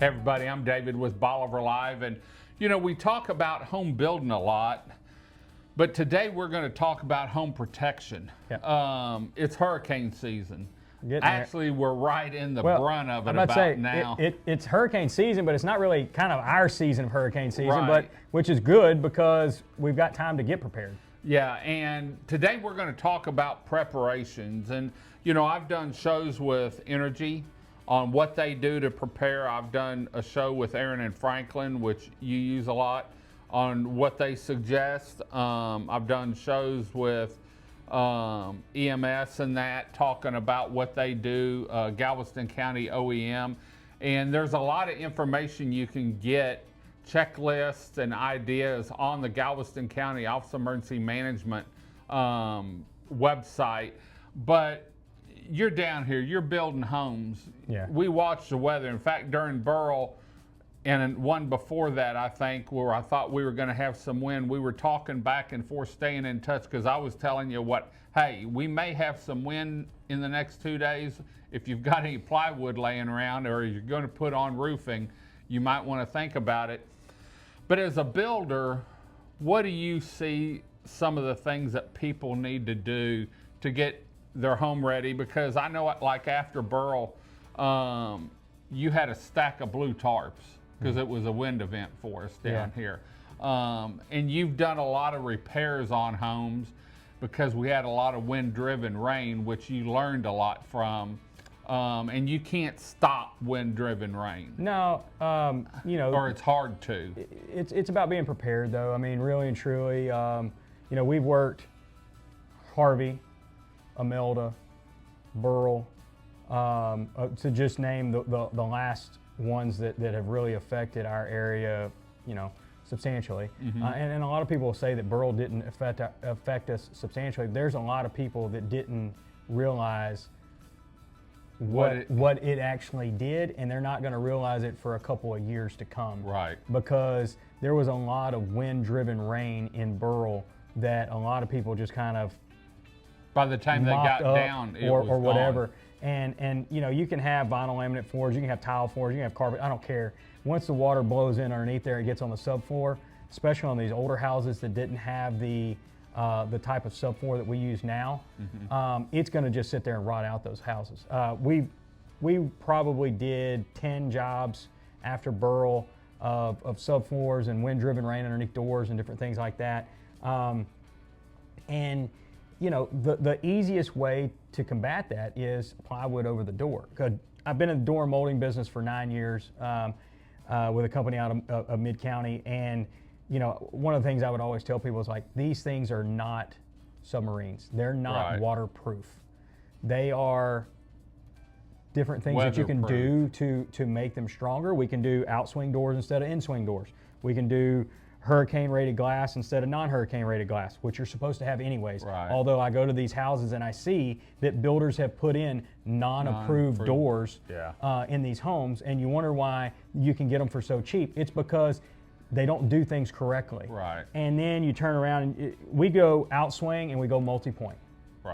Hey everybody, I'm David with Bolivar Live, and you know, we talk about home building a lot, but today we're going to talk about home protection. Yep. It's hurricane season. Getting there. Actually, we're right in the brunt of it now. It's hurricane season, but it's not really kind of our season of hurricane season, Right. but which is good because we've got time to get prepared. Yeah, and today we're going to talk about preparations. And you know, I've done shows with Energy on what they do to prepare. I've done a show with Aaron and Franklin, which you use a lot, on what they suggest. I've done shows with EMS and that, talking about what they do, Galveston County OEM. And there's a lot of information you can get, checklists and ideas on the Galveston County Office of Emergency Management website. But you're down here, you're building homes. Yeah. We watch the weather. In fact, during Burl and one before that, I think, where I thought we were going to have some wind, we were talking back and forth, staying in touch, because I was telling you hey, we may have some wind in the next 2 days. If you've got any plywood laying around or you're going to put on roofing, you might want to think about it. But as a builder, what do you see some of the things that people need to do to get their home ready? Because I know, like after Burl, you had a stack of blue tarps because it was a wind event for us down here. And you've done a lot of repairs on homes because we had a lot of wind-driven rain, which you learned a lot from. And you can't stop wind-driven rain. No, you know, or it's hard to. It's about being prepared, though. I mean, really and truly, you know, we've worked Harvey, Imelda, Burl, to just name the last ones that have really affected our area, you know, substantially. And a lot of people will say that Burl didn't affect us substantially. There's a lot of people that didn't realize what it actually did, and they're not going to realize it for a couple of years to come. Right. Because there was a lot of wind-driven rain in Burl that a lot of people just kind of, by the time they got down, it was or whatever. gone. And you know, you can have vinyl laminate floors, you can have tile floors, you can have carpet, I don't care. Once the water blows in underneath there, it gets on the subfloor, especially on these older houses that didn't have the type of subfloor that we use now. It's going to just sit there and rot out those houses. We probably did 10 jobs after Burl of subfloors and wind-driven rain underneath doors and different things like that. And you know, the easiest way to combat that is plywood over the door. I've been in the door molding business for 9 years with a company out of Mid-County, and you know, one of the things I would always tell people is like, these things are not submarines. They're not waterproof. They are different things that you can do to make them stronger. We can do outswing doors instead of in-swing doors. We can do hurricane rated glass instead of non-hurricane rated glass, which you're supposed to have anyways. Although I go to these houses and I see that builders have put in non-approved doors in these homes, and you wonder why you can get them for so cheap. It's because they don't do things correctly. And then you turn around and we go outswing and we go multi-point.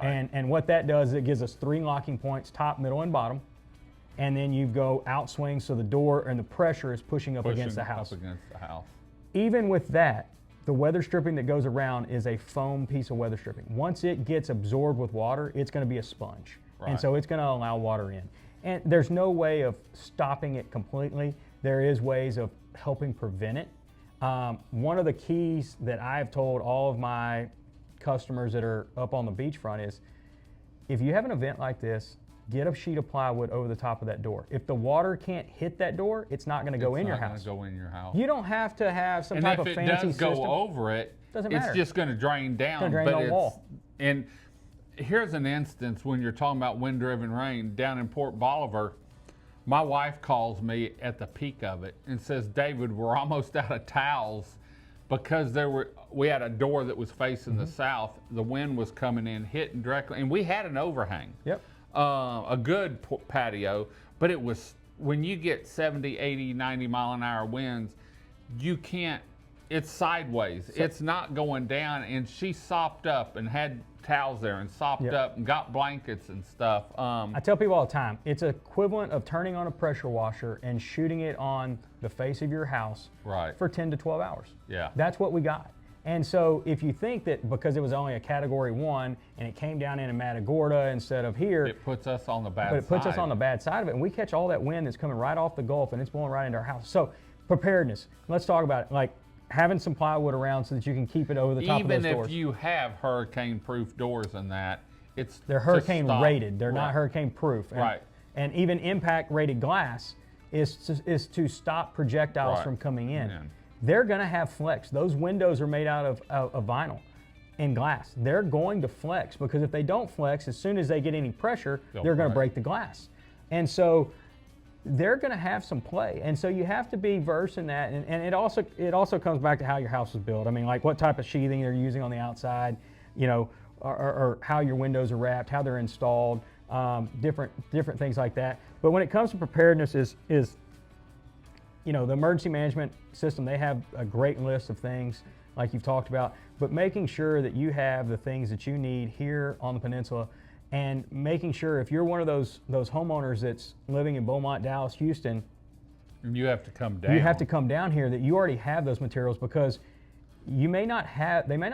And what that does is it gives us 3 locking points, top, middle, and bottom. And then you go outswing, so the door and the pressure is pushing up against the house. Even with that, the weather stripping that goes around is a foam piece of weather stripping. Once it gets absorbed with water, it's going to be a sponge. And so it's going to allow water in. And there's no way of stopping it completely. There is ways of helping prevent it. One of the keys that I've told all of my customers that are up on the beachfront is, if you have an event like this, get a sheet of plywood over the top of that door. If the water can't hit that door, it's not going to go in your house. You don't have to have some type of fancy system. And if it does go over it, it's just going to drain down. It's going to drain the wall. And here's an instance when you're talking about wind-driven rain down in Port Bolivar. My wife calls me at the peak of it and says, David, we're almost out of towels because we had a door that was facing the south. The wind was coming in, hitting directly, and we had an overhang. A good patio, but it was, when you get 70, 80, 90 mile an hour winds, you can't it's sideways. It's not going down, and she sopped up and had towels there and sopped up and got blankets and stuff. I tell people all the time, it's equivalent of turning on a pressure washer and shooting it on the face of your house for 10 to 12 hours. Yeah. That's what we got. And so if you think that because it was only a Category 1 and it came down in Matagorda instead of here, it puts us on the bad side. But it puts us on the bad side of it, and we catch all that wind that's coming right off the Gulf and it's blowing right into our house. So preparedness, let's talk about it. Like having some plywood around so that you can keep it over the top of those doors. Even if you have hurricane-proof doors and that, they're hurricane rated. They're not hurricane proof. Right. And even impact rated glass is to stop projectiles from coming in. They're going to have flex. Those windows are made out of vinyl and glass. They're going to flex because if they don't flex, as soon as they get any pressure, they're going to break the glass. And so they're going to have some play. And so you have to be versed in that. And it also comes back to how your house was built. I mean, like what type of sheathing they're using on the outside, you know, or how your windows are wrapped, how they're installed, different things like that. But when it comes to preparedness is you know, the emergency management system, they have a great list of things like you've talked about, but making sure that you have the things that you need here on the peninsula, and making sure if you're one of those homeowners that's living in Beaumont, Dallas, Houston, you have to come down. You have to come down here that you already have those materials, because they may not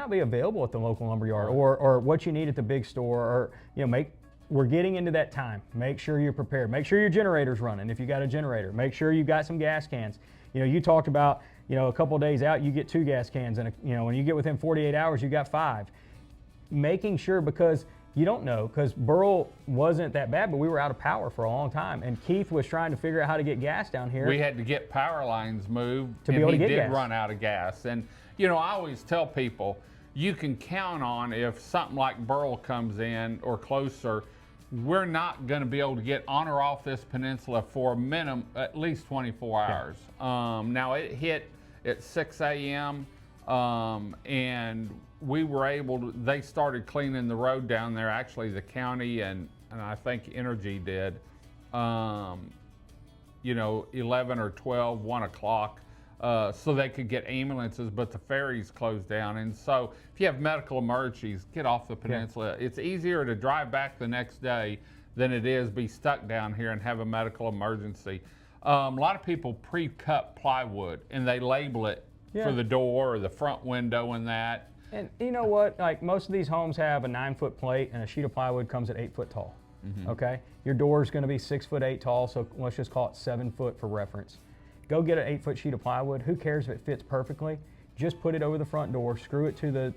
be available at the local lumberyard or what you need at the big store, or you know, we're getting into that time. Make sure you're prepared. Make sure your generator's running if you got a generator. Make sure you've got some gas cans. You know, you talked about, you know, a couple of days out you get 2 gas cans, and you know, when you get within 48 hours you got 5. Making sure, because you don't know, because Burl wasn't that bad, but we were out of power for a long time, and Keith was trying to figure out how to get gas down here. We had to get power lines moved to be able to get gas. He did run out of gas. And you know, I always tell people, you can count on, if something like Burl comes in or closer, we're not going to be able to get on or off this peninsula for a minimum at least 24 hours. Now it hit at 6 a.m. And we were able to, they started cleaning the road down there, actually the county and I think Energy did, you know, 11 or 12, 1 o'clock, so they could get ambulances, but the ferries closed down. And so if you have medical emergencies, get off the peninsula. It's easier to drive back the next day than it is be stuck down here and have a medical emergency. A lot of people pre-cut plywood and they label it for the door or the front window and that. And you know what, like most of these homes have a 9-foot plate and a sheet of plywood comes at 8 foot tall, okay? Your door is gonna be 6'8" tall, so let's just call it 7 foot for reference. Go get an 8-foot sheet of plywood. Who cares if it fits perfectly? Just put it over the front door, screw it to the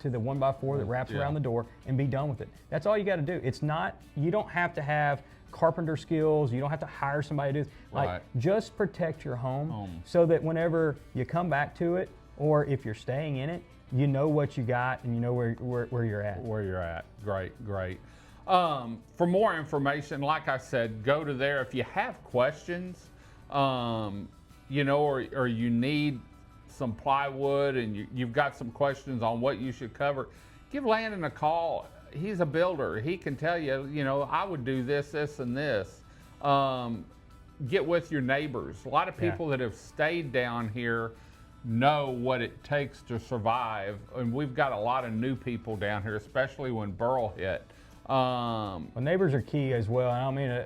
1x4 that wraps around the door, and be done with it. That's all you got to do. It's not, you don't have to have carpenter skills. You don't have to hire somebody to do this. Like, just protect your home so that whenever you come back to it, or if you're staying in it, you know what you got and you know where you're at. Where you're at. Great. For more information, like I said, go to there. If you have questions, you know, or you need some plywood and you've got some questions on what you should cover, give Landon a call. He's a builder. He can tell you, you know, I would do this, this, and this. Get with your neighbors. A lot of people that have stayed down here know what it takes to survive, and we've got a lot of new people down here, especially when Burl hit. Well, neighbors are key as well. I don't mean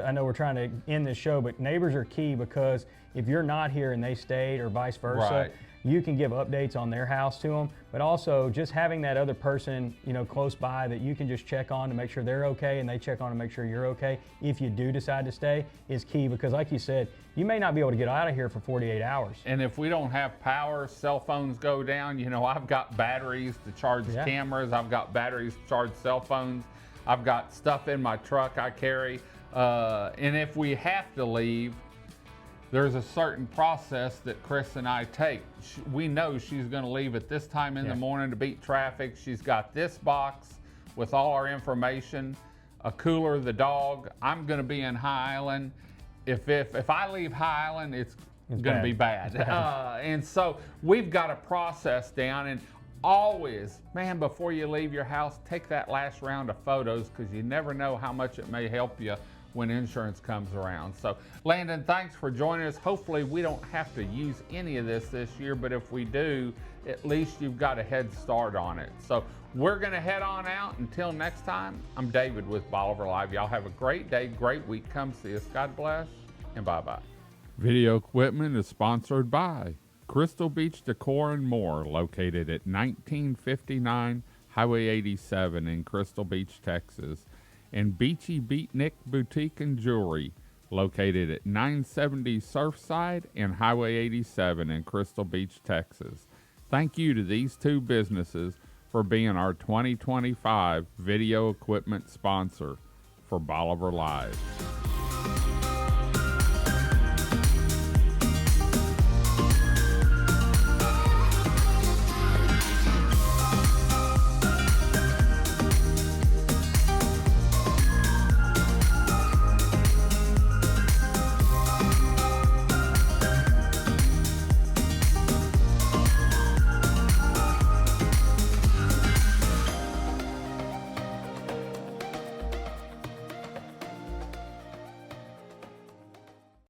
I know we're trying to end this show, but neighbors are key, because if you're not here and they stayed, or vice versa, you can give updates on their house to them. But also just having that other person, you know, close by that you can just check on to make sure they're okay, and they check on to make sure you're okay if you do decide to stay, is key, because like you said, you may not be able to get out of here for 48 hours. And if we don't have power, cell phones go down. You know, I've got batteries to charge cameras. I've got batteries to charge cell phones. I've got stuff in my truck I carry. And if we have to leave, there's a certain process that Chris and I take. We know she's going to leave at this time in the morning to beat traffic. She's got this box with all our information, a cooler, the dog. I'm going to be in High Island. If I leave High Island, it's going to be bad. And so we've got a process down, and always, man, before you leave your house, take that last round of photos, because you never know how much it may help you when insurance comes around. So Landon, thanks for joining us. Hopefully we don't have to use any of this year, but if we do, at least you've got a head start on it. So we're gonna head on out. Until next time, I'm David with Bolivar Live. Y'all have a great day, great week. Come see us. God bless, and bye-bye. Video equipment is sponsored by Crystal Beach Decor and More, located at 1959 Highway 87 in Crystal Beach, Texas, and Beachy Beatnik Boutique and Jewelry, located at 970 Surfside and Highway 87 in Crystal Beach, Texas. Thank you to these two businesses for being our 2025 video equipment sponsor for Bolivar Live.